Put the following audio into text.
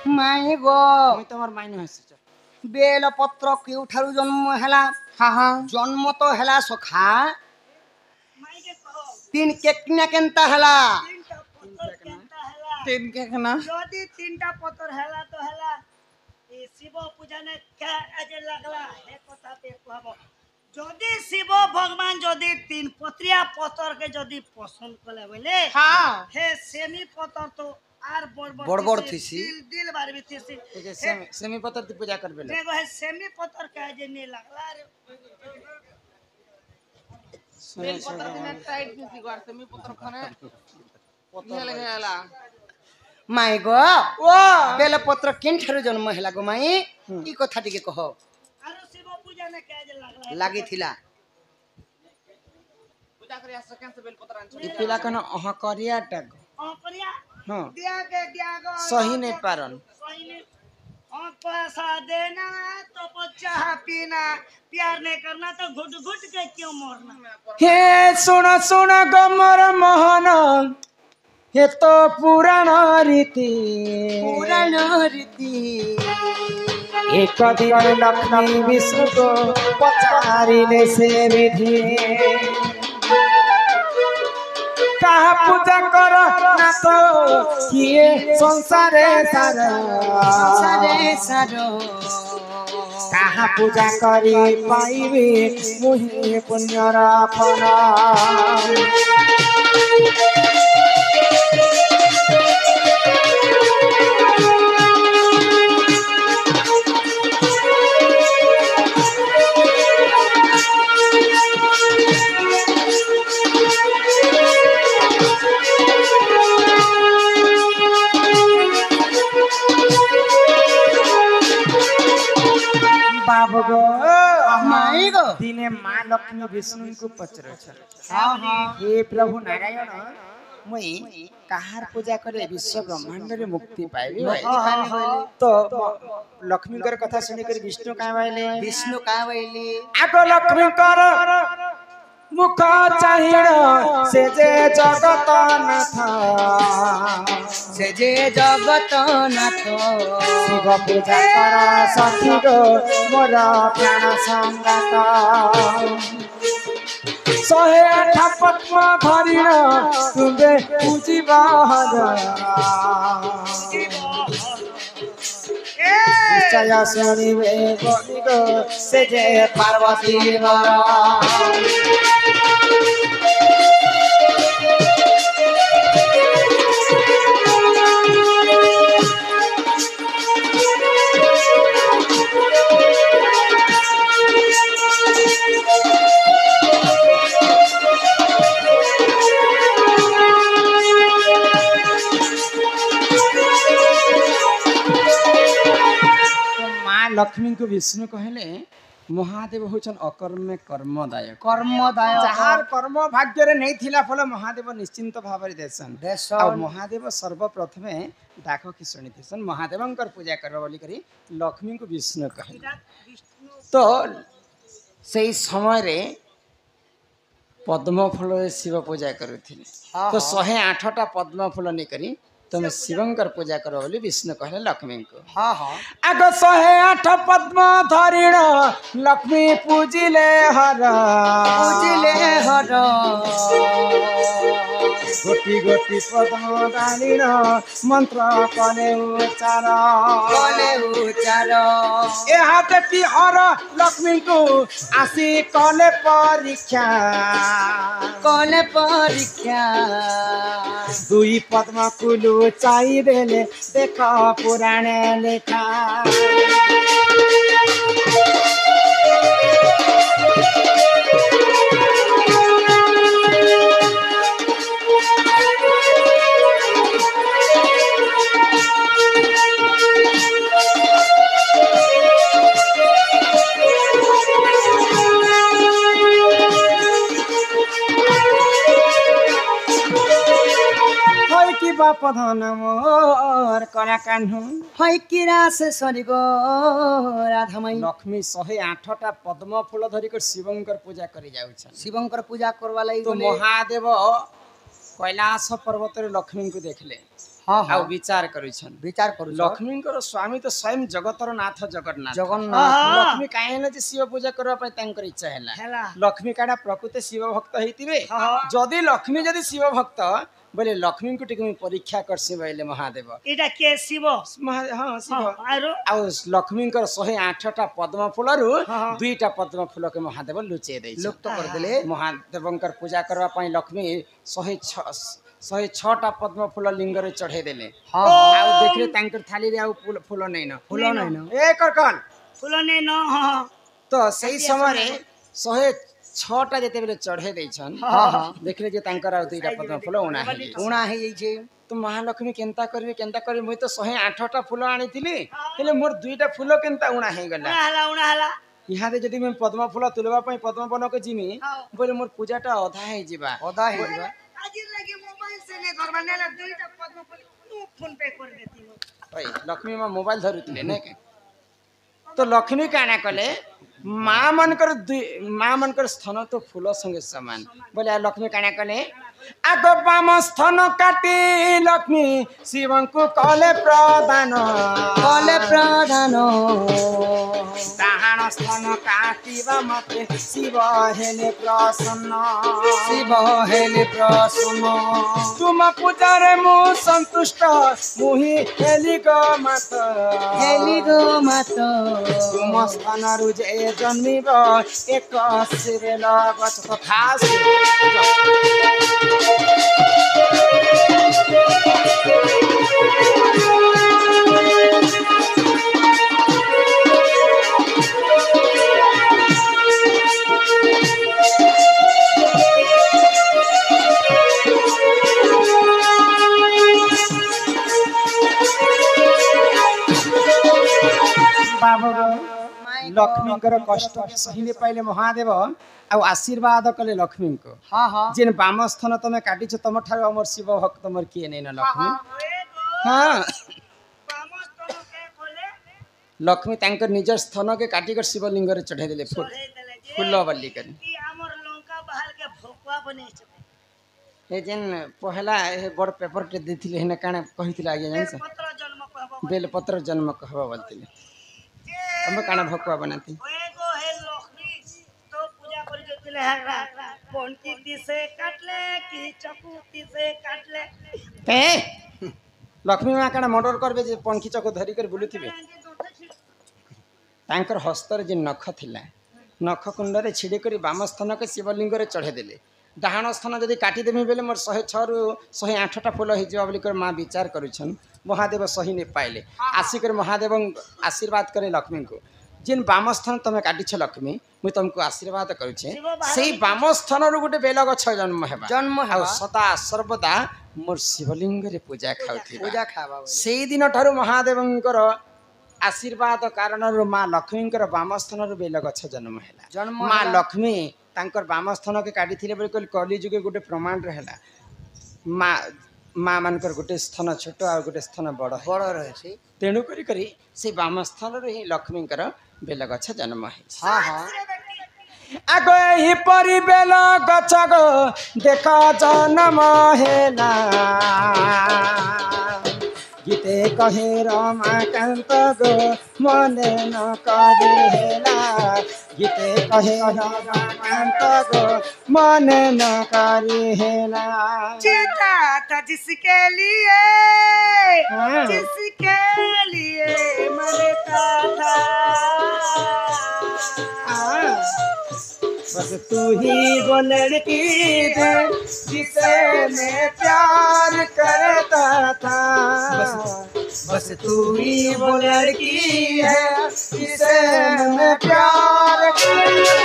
माई गो मुई तमर माइनु हसिछ बेल पत्र केउठारु जन्म हेला हां हां जन्म तो हेला सखा तीन केकना केनता हेला तीन के कना যদি তিনটা পতর হেলা তো হেলা এই শিব পূজনে কে আজ লাগলা হে কথাতে কহব যদি শিব ভগবান যদি তিন পত্রিয়া পতরকে যদি পছন্দ করে বলে हां হে সেমি পতর তো আর বড় বড় থিসি। দিল দিল বারবি থিসি ठीक है सेमी पत्थर ती पूजा करबे ले দেখো হে সেমি পতর কে আজ নে লাগলা রে बेल पत्थर दिने टाइट दिसी गो सेमी पत्थर खने पत्थर लगेला माई गो ओ बेल पत्र केनठारु जन्म हेला गो माई ई कथा टिके कह আর শিব পূজনে কে আজ লাগলা लागि थिला पूजा करिया सेकेंड से बेल पत्थर आनछ इ पिला कन अह करिया टग অপরিয়া हां दिया सही नहीं पारन सही नहीं पैसा देना तो चाह पीना प्यार नहीं करना तो घुट घुट के क्यों मरना हे सुन सुन गमर मोहन हे तो पुराण रीति पुराण रीति एक दिन लक्ष्मी विष्णु को पचारिले से विधि कहा पूजा कर ना तो किए संसारे सारा सारे सारो कहा पूजा करी पाइबे मुहि पुण्यर फल बाबू गो माई गो दिने माँ लक्ष्मी विष्णु को पचर हां हां हे प्रभु नारायण मुई कहार पूजा करे विश्व ब्रह्मांड रे मुक्ति पाइबे तो लक्ष्मी कर कथा सुनि कर विष्णु का बाइले विष्णु का वैली आगो लक्ष्मी कर मुख चाहिण से जे जगत नाथ से जे जगत नाथ शिव पूजा कर सखी गो मोर प्राण संगात 108 पद्म धरिण तुंबे पूजिबा निश्चय शुणिबे बलि गो से जे पार्वती वर लक्ष्मी को विष्णु कहले महादेव होचन अकर्मे कर्मदायक कर्मदाय जहार कर्म भाग्य रे नहीं थिला फल महादेव निश्चिंत भाव रे देसन आ महादेव सर्वप्रथमे डाक की सुनि देसन महादेवंकर पूजा करबा बोली करी लक्ष्मी को विष्णु कहले तो सेई समय रे पद्म फल रे शिव पूजा करुथिले तो 108 टा पद्म फल नै करी तुम शिवंकर पूजा करो बोली विष्णु कहले लक्ष्मी को हां हां आग 108 पद्म धरिण लक्ष्मी पूजिले हर गोटी गोटी पद्म डालिण मंत्र कले उच्चार यहाँ देखी हर लक्ष्मी को आसी कले परीक्षा दुई पद्म कुलु चाहिदेले देख पुराण लेखा बाप धन मोर कला कान्हु है किरा से सरिगो राधामई लक्ष्मी 108 टा पद्म फूल धरिक शिवंकर पूजा करि जाउछ शिवंकर पूजा करवा लाई तो महादेव कैलाश पर्वत रे लक्ष्मी को देखले हाँ, हाँ। ଆଉ ବିଚାର କରୁଛନ୍ विचार करू ଲକ୍ଷ୍ମୀଙ୍କର ସ୍ୱାମୀ ତ ସ୍ୱୟଂ ଜଗତର ନାଥ ଜଗନ୍ନାଥ जगन्नाथ ଲକ୍ଷ୍ମୀ କାହିଁ ହେଲା ଯେ ଶିବ ପୂଜା କରିବା ପାଇଁ ତାଙ୍କର ଇଚ୍ଛା ହେଲା ହେଲା ଲକ୍ଷ୍ମୀ କାଣା ପ୍ରକୃତ ଶିବ ଭକ୍ତ ହେଇଥିବେ ହଁ। ଯଦି ଲକ୍ଷ୍ମୀ ଯଦି ଶିବ ଭକ୍ତ ବୋଲେ ଲକ୍ଷ୍ମୀଙ୍କୁ ଟିକେ ମୁଁ ପରୀକ୍ଷା କରସି ବୋଇଲେ ମହାଦେବ ଏଇଟା କିଏ ଶିବ ହଁ ଶିବ ଆରୁ ଆଉ ଲକ୍ଷ୍ମୀଙ୍କର 108ଟା ପଦ୍ମ ଫୁଲରୁ ହଁ। 2ଟା ପଦ୍ମ ଫୁଲକେ ମହାଦେବ ଲୁଚେଇ ଦେଇଛନ୍ତି लुप्त करदेले ମହାଦେବଙ୍କର ପୂଜା କରିବା ପାଇଁ ଲକ୍ଷ୍ମୀ 106ଟା ପଦ୍ମ ଫୁଲ ଲିଙ୍ଗରେ ଚଢେଇ ଦେଲେ हाँ ଆଉ ଦେଖିଲେ ତାଙ୍କର ଥାଲିରେ ଆଉ ଫୁଲ ନେଇନ फूल नहीं ना ଏ କରକନ ଫୁଲ ନେଇ ନ ହଁ ତ ସେଇ ସମୟରେ 106ଟା ଯେତେବେଳେ ଚଢେଇ ଦେଇଛନ୍ हाँ हाँ ଦେଖିଲେ ଯେ ତାଙ୍କର ଆଉ 2ଟା ପଦ୍ମ ଫୁଲ ଉଣା ହେଇଯାଇଛି उणा है ये ତ ମହାଲକ୍ଷ୍ମୀ କେନ୍ତା କରିବି ମୁଇଁ ତ 108ଟା ଫୁଲ ଆଣିଥିଲି ହେଲେ ମୋର 2ଟା ଫୁଲ କେନ୍ତା ଉଣା ହେଇଗଲା ଉଣା ହେଲା ଇହାଦେ ଯଦି ମୁଁ ପଦ୍ମ ଫୁଲ ତୁଲବା ପାଇଁ ପଦ୍ମ ବନକୁ ଯିମି ହଁ। ବୋଲେ ମୋର ପୂଜାଟା ଅଧା ହେଇଯିବା ओदा है ଆଜି ଲାଗି ମୋବାଇଲ ସେ ନେ ଧରବା ନେଲା ଦୁଇଟା ପଦ୍ମ ଫୁଲ ମୁଁ ଫୋନ ପେ କରି ଦେତି ଭାଇ ଲକ୍ଷ୍ମୀ ମା ମୋବାଇଲ ଧରୁଥିଲେ ନାଇଁ କି ତ ଲକ୍ଷ୍ମୀ କାଣା କଲେ ମା ମାନଙ୍କର ସ୍ଥାନ ତ ଫୁଲ ସଙ୍ଗେ ସମାନ ବୋଲେ ଲକ୍ଷ୍ମୀ କାଣା କଲେ ଆଗ ବାମ ସ୍ଥାନ କାଟି ଲକ୍ଷ୍ମୀ ଶିବଙ୍କୁ କଲେ ପ୍ରଦାନ कले प्रधान ଡାହାଣ ସ୍ଥାନ କାଟିବା ମତେ ଶିବ ହେଲେ ପ୍ରସନ୍ନ शिव हेले प्रसन्न ତୁମ ପୂଜାରେ ମୁଁ ସନ୍ତୁଷ୍ଟ ମୁହିଁ ହେଲି ଗୋ ମାତ हेली गो मात ତୁମ ସ୍ଥାନରୁ ଯେ ଜନ୍ମିବ ଏକ ସିରେଲ ଗଛ ତଥା ବାବୁ ଲକ୍ଷ୍ମୀଙ୍କର କଷ୍ଟ ସହିଲେ ପାଇଲେ ମହାଦେବ ଆଉ ଆଶୀର୍ବାଦ କଲେ ଲକ୍ଷ୍ମୀଙ୍କୁ हाँ हाँ ଯେନ୍ ବାମ ସ୍ଥାନ ତମେ କାଟିଛ ତମ ଠାରୁ ଆମର ଶିବ ଭକ୍ତ ମୋର କିଏ ନେଇନ ଲକ୍ଷ୍ମୀ ହଁ ଲକ୍ଷ୍ମୀ ତାଙ୍କର ନିଜ ସ୍ଥାନକେ କାଟିକରି ଶିବଲିଙ୍ଗରେ ଚଢେଇ ଦେଲେ ଫୁଲ ବଲି କରି ଆମର ଲଙ୍କା ବାହାର के भोकुआ बनेছে ଏ ଯେନ୍ ପହଲା ଏ ବଡ଼ ପେପରଟେ ଦେଇଥିଲେ ହେନେ କାଣା କହିଥିଲେ ଆଜ୍ଞା ଜାଣିଛ ପତ୍ର ଜନ୍ମ कहबो ବେଲପତ୍ର ଜନ୍ମ କହିବ ବୋଲିଥିଲେ ତମେ କାଣା ଭକୁଆ ବନାନ୍ତି ओए गो हे लक्ष्मी तो पूजा करि जतिले हेरा पंटी से काटले कि चकुती से काटले ଏ ଲକ୍ଷ୍ମୀ ମା କାଣା ମର୍ଡର କରିବେ ଯେ ପଙ୍ଖି ଚକ ଧରିକରି ବୁଲୁଥିବେ ତାଙ୍କର ହସ୍ତରେ ଯେ ନଖ ଥିଲା ନଖ କୁଣ୍ଡରେ ଛିଡ଼ି କରି ବାମ ସ୍ଥାନକେ ଶିବଲିଙ୍ଗରେ ଚଢ଼େଇ ଦେଲେ ଡାହାଣ ସ୍ଥାନ ଯଦି କାଟିଦେମି ବେଲେ ମୋର 106ରୁ 108ଟା ଫୁଲ ହେଇଯିବ ବୋଲିକରି ମା ବିଚାର କରୁଛନ୍ ମହାଦେବ ସହି ନେ ପାଇଲେ ଆସିକରି ମହାଦେବ ଆଶୀର୍ବାଦ କରେ ଲକ୍ଷ୍ମୀଙ୍କୁ ଯେନ୍ ବାମ ସ୍ଥାନ ତମେ କାଟିଛ ଲକ୍ଷ୍ମୀ ମୁଇଁ ତମକୁ ଆଶୀର୍ବାଦ କରୁଛେ ସେଇ ବାମ ସ୍ଥାନରୁ ଗୋଟେ ବେଲ ଗଛ ଜନ୍ମ ହେବା जन्म है ଆଉ ସଦା ସର୍ବଦା ମୋର ଶିବଲିଙ୍ଗରେ ପୂଜା ଖାଉଥିବ पूजा खावा ସେଇ ଦିନ ଠାରୁ ମହାଦେବଙ୍କର ଆଶୀର୍ବାଦ କାରଣରୁ ମା ଲକ୍ଷ୍ମୀଙ୍କର ବାମ ସ୍ଥାନରୁ ବେଲ ଗଛ ଜନ୍ମ ହେଲା जन्म ମା ହେଲା। ଲକ୍ଷ୍ମୀ ତାଙ୍କର ବାମ ସ୍ଥାନକେ କାଟିଥିଲେ ବୋଲି କହିଲେ କଲି ଯୁଗେ ଗୋଟେ ପ୍ରମାଣରେ ହେଲା ମା ମାନଙ୍କର ଗୋଟେ ସ୍ଥାନ ଛୋଟ ଆଉ ଗୋଟେ ସ୍ଥାନ ବଡ଼ बड़ रहे ତେଣୁ କରି ସେଇ ବାମ ସ୍ଥାନରୁ ହିଁ ଲକ୍ଷ୍ମୀଙ୍କର ବେଲ ଗଛ ଜନ୍ମ ହେଇଛି हाँ हाँ ଆଗ ଏହିପରି ବେଲ ଗଛ ଗो ଦେଖ ଜନ୍ମ ହେଲା ଗୀତେ କହେ ରମାକାନ୍ତ ଗো ମନେ ନ କରି ହେଲା ଗୀତେ କହେ ରମାକାନ୍ତ ଗো ମନେ ନ କରି ହେଲା जीता था जिसके लिए हाँ। जिसके लिए मरता था बस तू ही वो लड़की है जिसे मैं प्यार करता था बस तू ही वो लड़की है जिसे मैं प्यार करता